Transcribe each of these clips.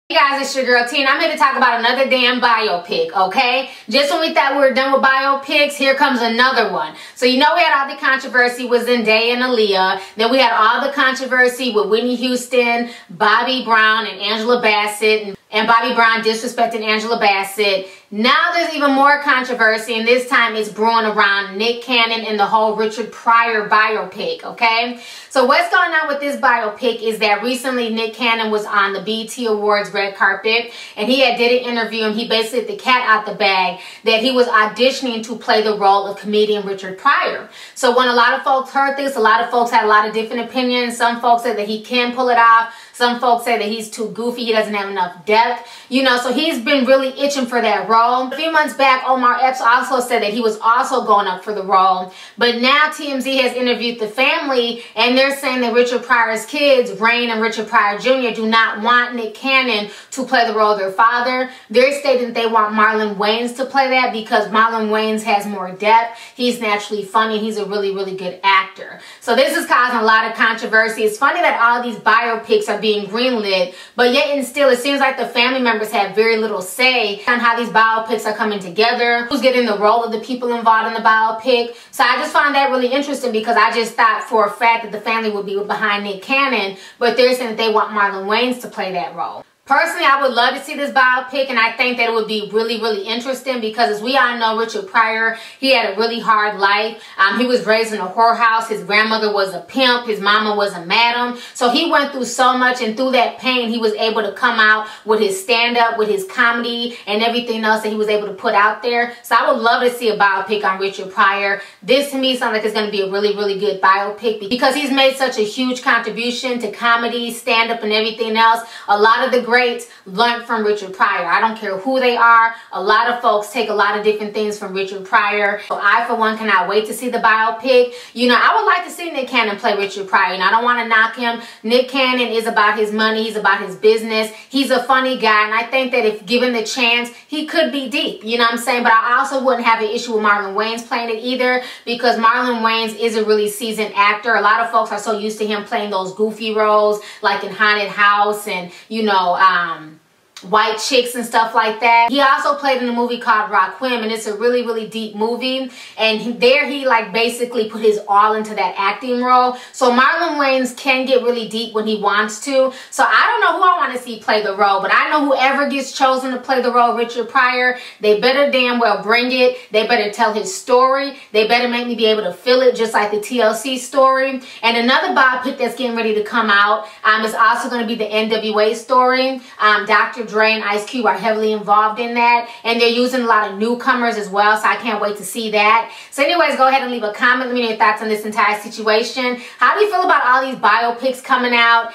Hey guys, it's your girl T, and I'm here to talk about another damn biopic, okay? Just when we thought we were done with biopics, here comes another one. So you know we had all the controversy with Zendaya and Aaliyah. Then we had all the controversy with Whitney Houston, Bobby Brown, and Angela Bassett, and Bobby Brown disrespecting Angela Bassett. Now there's even more controversy, and this time it's brewing around Nick Cannon and the whole Richard Pryor biopic, okay? So what's going on with this biopic is that recently Nick Cannon was on the BET Awards red carpet, and he did an interview, and he basically let the cat out the bag that he was auditioning to play the role of comedian Richard Pryor. So when a lot of folks heard this, a lot of folks had a lot of different opinions. Some folks said that he can pull it off. Some folks say that he's too goofy, he doesn't have enough depth, you know, so he's been really itching for that role. A few months back, Epps also said that he was also going up for the role, but now TMZ has interviewed the family, and they're saying that Richard Pryor's kids, Rain and Richard Pryor Jr., do not want Nick Cannon to play the role of their father. They're stating that they want Marlon Wayans to play that because Marlon Wayans has more depth. He's naturally funny, and he's a really, really good actor. So this is causing a lot of controversy. It's funny that all these biopics are being greenlit, but yet and still it seems like the family members have very little say on how these biopics are coming together, who's getting the role of the people involved in the biopic. So I just found that really interesting because I just thought for a fact that the family would be behind Nick Cannon, but they're saying that they want Marlon Wayans to play that role. Personally, I would love to see this biopic, and I think that it would be really, really interesting because, as we all know, Richard Pryor, he had a really hard life. He was raised in a whorehouse. His grandmother was a pimp. His mama was a madam. So he went through so much, and through that pain, he was able to come out with his stand-up, with his comedy, and everything else that he was able to put out there. So I would love to see a biopic on Richard Pryor. This, to me, sounds like it's going to be a really, really good biopic because he's made such a huge contribution to comedy, stand-up, and everything else. A lot of the greats learned from Richard Pryor. I don't care who they are. A lot of folks take a lot of different things from Richard Pryor. So I, for one, cannot wait to see the biopic. You know, I would like to see Nick Cannon play Richard Pryor. And I don't want to knock him. Nick Cannon is about his money. He's about his business. He's a funny guy. And I think that if given the chance, he could be deep. You know what I'm saying? But I also wouldn't have an issue with Marlon Wayans playing it either because Marlon Wayans is a really seasoned actor. A lot of folks are so used to him playing those goofy roles like in Haunted House and, you know, White Chicks and stuff like that. He also played in a movie called Rakim, and it's a really, really deep movie. And he like basically put his all into that acting role. So Marlon Wayans can get really deep when he wants to. So I don't know who I want to see play the role, but I know whoever gets chosen to play the role of Richard Pryor, they better damn well bring it. They better tell his story. They better make me be able to feel it just like the TLC story. And another biopic that's getting ready to come out is also going to be the NWA story. Dr. Dre and Ice Cube are heavily involved in that, and they're using a lot of newcomers as well, so I can't wait to see that. So anyways, go ahead and leave a comment. Let me know your thoughts on this entire situation. How do you feel about all these biopics coming out?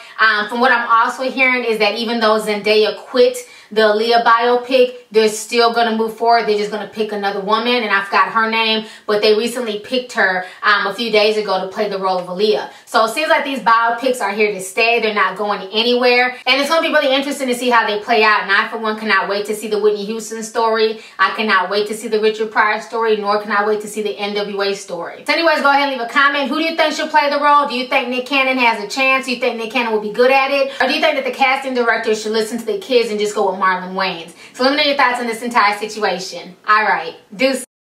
From what I'm also hearing is that even though Zendaya quit the Aaliyah biopic, they're still going to move forward. They're just going to pick another woman, and I forgot her name, but they recently picked her a few days ago to play the role of Aaliyah. So it seems like these biopics are here to stay. They're not going anywhere, and it's going to be really interesting to see how they play out, and I, for one, cannot wait to see the Whitney Houston story. I cannot wait to see the Richard Pryor story, nor can I wait to see the NWA story. So anyways, go ahead and leave a comment. Who do you think should play the role? Do you think Nick Cannon has a chance? Do you think Nick Cannon will be good at it? Or do you think that the casting director should listen to the kids and just go with Marlon Wayans? So let me know your thoughts on this entire situation. All right, deuces.